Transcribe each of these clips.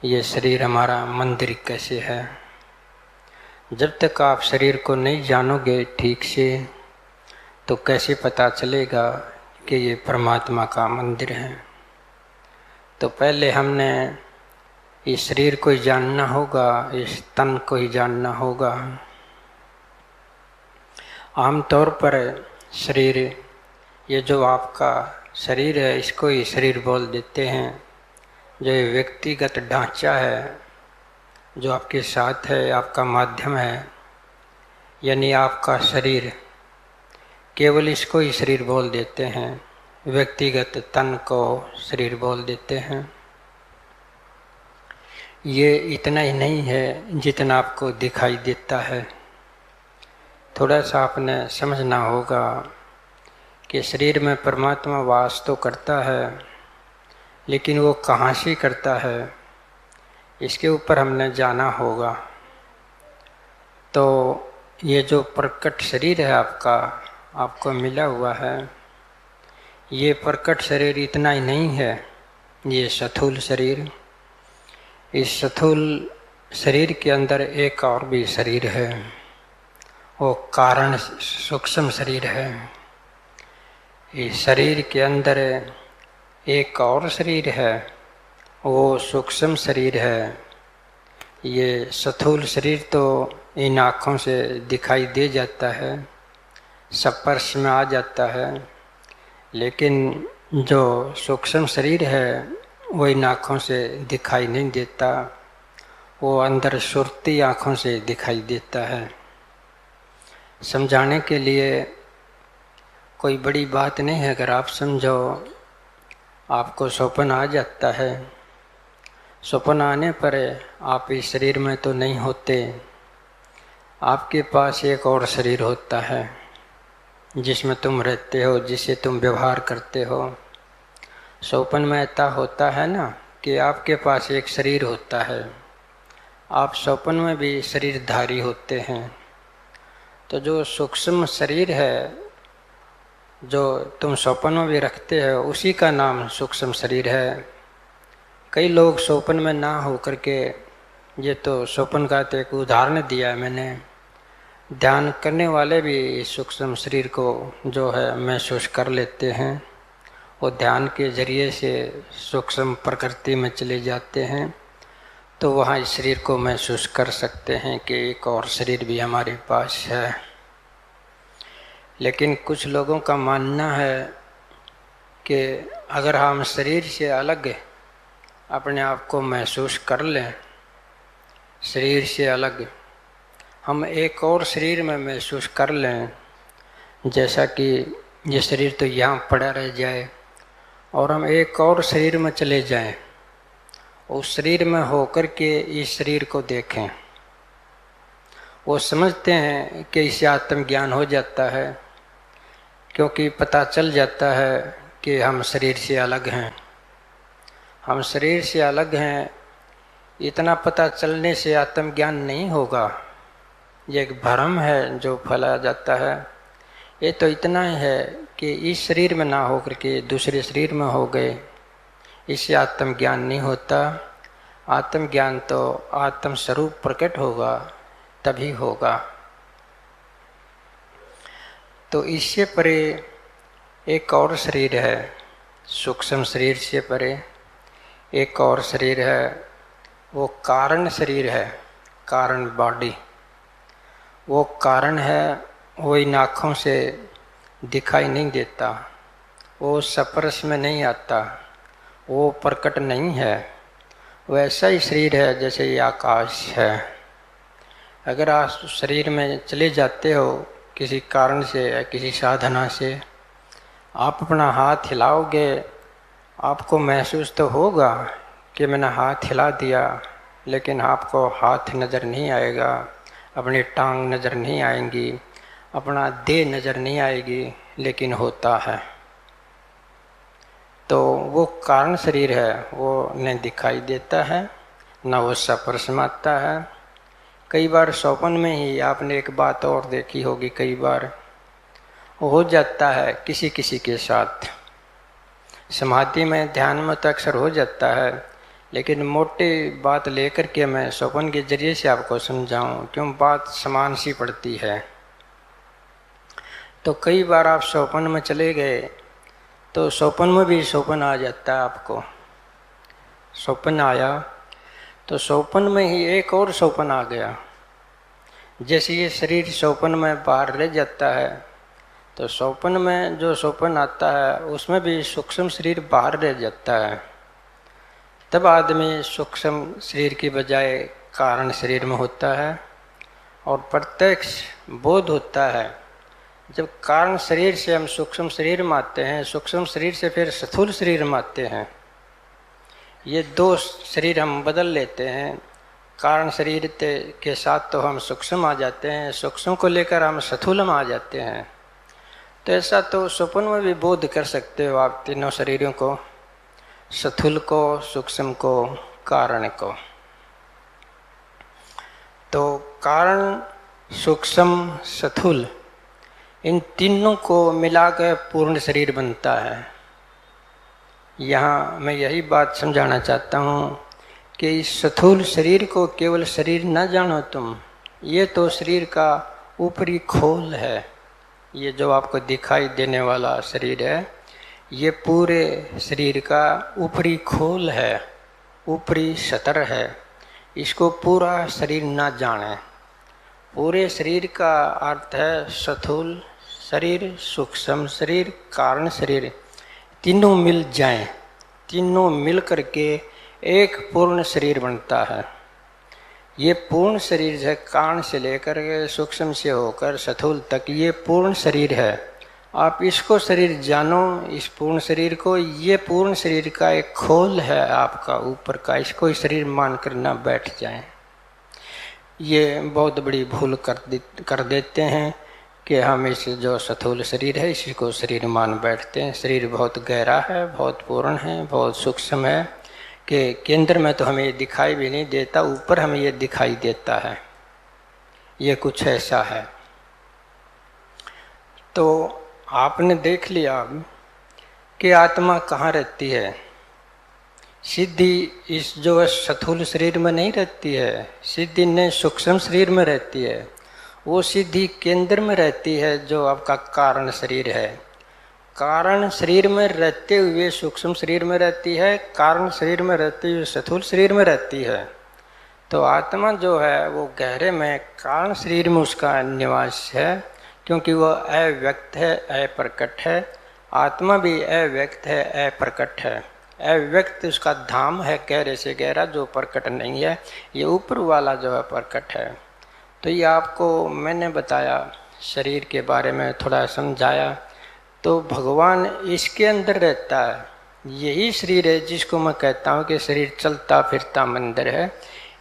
ये शरीर हमारा मंदिर कैसे है। जब तक आप शरीर को नहीं जानोगे ठीक से तो कैसे पता चलेगा कि ये परमात्मा का मंदिर है। तो पहले हमने इस शरीर को ही जानना होगा, इस तन को ही जानना होगा। आमतौर पर शरीर, ये जो आपका शरीर है इसको ही शरीर बोल देते हैं। जो ये व्यक्तिगत ढांचा है जो आपके साथ है, आपका माध्यम है, यानी आपका शरीर, केवल इसको ही शरीर बोल देते हैं। व्यक्तिगत तन को शरीर बोल देते हैं। ये इतना ही नहीं है जितना आपको दिखाई देता है। थोड़ा सा आपने समझना होगा कि शरीर में परमात्मा वास तो करता है, लेकिन वो कहाँ से करता है इसके ऊपर हमने जाना होगा। तो ये जो प्रकट शरीर है आपको मिला हुआ है, ये प्रकट शरीर इतना ही नहीं है, ये स्थूल शरीर। इस स्थूल शरीर के अंदर एक और भी शरीर है, वो कारण सूक्ष्म शरीर है। इस शरीर के अंदर एक और शरीर है, वो सूक्ष्म शरीर है। ये स्थूल शरीर तो इन आँखों से दिखाई दे जाता है, स्पर्श में आ जाता है, लेकिन जो सूक्ष्म शरीर है वो इन आँखों से दिखाई नहीं देता, वो अंदर सुरती आँखों से दिखाई देता है। समझाने के लिए कोई बड़ी बात नहीं है। अगर आप समझो, आपको स्वप्न आ जाता है, स्वप्न आने पर आप इस शरीर में तो नहीं होते, आपके पास एक और शरीर होता है जिसमें तुम रहते हो, जिसे तुम व्यवहार करते हो। स्वप्न में ऐसा होता है ना कि आपके पास एक शरीर होता है, आप स्वप्न में भी शरीरधारी होते हैं। तो जो सूक्ष्म शरीर है जो तुम स्वप्न में भी रखते हो, उसी का नाम सूक्ष्म शरीर है। कई लोग स्वप्न में ना हो करके, ये तो स्वप्न का तो एक उदाहरण दिया है मैंने, ध्यान करने वाले भी सूक्ष्म शरीर को जो है महसूस कर लेते हैं। वो ध्यान के जरिए से सूक्ष्म प्रकृति में चले जाते हैं, तो वहाँ इस शरीर को महसूस कर सकते हैं कि एक और शरीर भी हमारे पास है। लेकिन कुछ लोगों का मानना है कि अगर हम शरीर से अलग अपने आप को महसूस कर लें, शरीर से अलग हम एक और शरीर में महसूस कर लें, जैसा कि ये शरीर तो यहाँ पड़ा रह जाए और हम एक और शरीर में चले जाएं, उस शरीर में होकर के इस शरीर को देखें। वो समझते हैं कि इससे आत्मज्ञान हो जाता है, क्योंकि पता चल जाता है कि हम शरीर से अलग हैं। हम शरीर से अलग हैं, इतना पता चलने से आत्मज्ञान नहीं होगा। ये एक भ्रम है जो फैलाया जाता है। ये तो इतना ही है कि इस शरीर में ना होकर के दूसरे शरीर में हो गए, इससे आत्मज्ञान नहीं होता। आत्मज्ञान तो आत्म स्वरूप प्रकट होगा तभी होगा। तो इससे परे एक और शरीर है, सूक्ष्म शरीर से परे एक और शरीर है, वो कारण शरीर है, कारण बॉडी। वो कारण है, वो इन आँखों से दिखाई नहीं देता, वो स्पर्श में नहीं आता, वो प्रकट नहीं है। वैसा ही शरीर है जैसे ये आकाश है। अगर आप शरीर में चले जाते हो किसी कारण से या किसी साधना से, आप अपना हाथ हिलाओगे, आपको महसूस तो होगा कि मैंने हाथ हिला दिया, लेकिन आपको हाथ नज़र नहीं आएगा, अपनी टांग नज़र नहीं आएंगी, अपना देह नज़र नहीं आएगी, लेकिन होता है। तो वो कारण शरीर है, वो न दिखाई देता है, न वो स्पर्श में आता है। कई बार स्वप्न में ही आपने एक बात और देखी होगी, कई बार हो जाता है किसी किसी के साथ। समाधि में ध्यान में तो अक्सर हो जाता है, लेकिन मोटी बात लेकर के मैं स्वप्न के जरिए से आपको समझाऊं, क्यों बात समान सी पड़ती है। तो कई बार आप स्वप्न में चले गए तो स्वप्न में भी स्वप्न आ जाता है आपको। स्वप्न आया तो स्वप्न में ही एक और स्वप्न आ गया। जैसे ये शरीर स्वप्न में बाहर रह जाता है तो स्वप्न में जो स्वप्न आता है उसमें भी सूक्ष्म शरीर बाहर रह जाता है। तब आदमी सूक्ष्म शरीर की बजाय कारण शरीर में होता है और प्रत्यक्ष बोध होता है। जब कारण शरीर से हम सूक्ष्म शरीर में आते हैं, सूक्ष्म शरीर से फिर स्थूल शरीर में आते हैं, ये दो शरीर हम बदल लेते हैं। कारण शरीर के साथ तो हम सूक्ष्म आ जाते हैं, सूक्ष्म को लेकर हम स्थूल में आ जाते हैं। तो ऐसा तो स्वप्न में भी बोध कर सकते हो आप तीनों शरीरों को, स्थूल को, सूक्ष्म को, कारण को। तो कारण, सूक्ष्म, स्थूल, इन तीनों को मिलाकर पूर्ण शरीर बनता है। यहाँ मैं यही बात समझाना चाहता हूँ कि इस स्थूल शरीर को केवल शरीर न जानो तुम, ये तो शरीर का ऊपरी खोल है। ये जो आपको दिखाई देने वाला शरीर है, ये पूरे शरीर का ऊपरी खोल है, ऊपरी सतर है। इसको पूरा शरीर न जाने। पूरे शरीर का अर्थ है स्थूल शरीर, सूक्ष्म शरीर, कारण शरीर, तीनों मिल जाएं, तीनों मिल करके एक पूर्ण शरीर बनता है। ये पूर्ण शरीर है, कारण से लेकर के सूक्ष्म से होकर स्थूल तक ये पूर्ण शरीर है। आप इसको शरीर जानो, इस पूर्ण शरीर को। ये पूर्ण शरीर का एक खोल है आपका ऊपर का, इसको शरीर मान कर ना बैठ जाएं। ये बहुत बड़ी भूल कर देते हैं कि हम इस जो स्थूल शरीर है इसी को शरीर मान बैठते हैं। शरीर बहुत गहरा है, बहुत पूर्ण है, बहुत सूक्ष्म है कि केंद्र में तो हमें ये दिखाई भी नहीं देता, ऊपर हमें ये दिखाई देता है। ये कुछ ऐसा है। तो आपने देख लिया कि आत्मा कहाँ रहती है। सिद्धि इस जो स्थूल शरीर में नहीं रहती है, सिद्धि ने सूक्ष्म शरीर में रहती है। वो सिद्धि केंद्र में रहती है जो आपका कारण शरीर है। कारण शरीर में रहते हुए सूक्ष्म शरीर में रहती है, कारण शरीर में रहते हुए स्थूल शरीर में रहती है। तो आत्मा जो है वो गहरे में कारण शरीर में उसका निवास है, क्योंकि वो अव्यक्त है, अप्रकट है। आत्मा भी अव्यक्त है, अप्रकट है। अव्यक्त उसका धाम है, गहरे से गहरा, जो प्रकट नहीं है। ये ऊपर वाला जो है प्रकट है। तो ये आपको मैंने बताया, शरीर के बारे में थोड़ा समझाया। तो भगवान इसके अंदर रहता है। यही शरीर है जिसको मैं कहता हूँ कि शरीर चलता फिरता मंदिर है।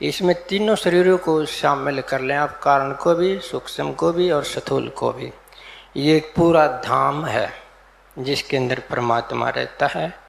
इसमें तीनों शरीरों को शामिल कर लें आप, कारण को भी, सूक्ष्म को भी और स्थूल को भी। ये एक पूरा धाम है जिसके अंदर परमात्मा रहता है।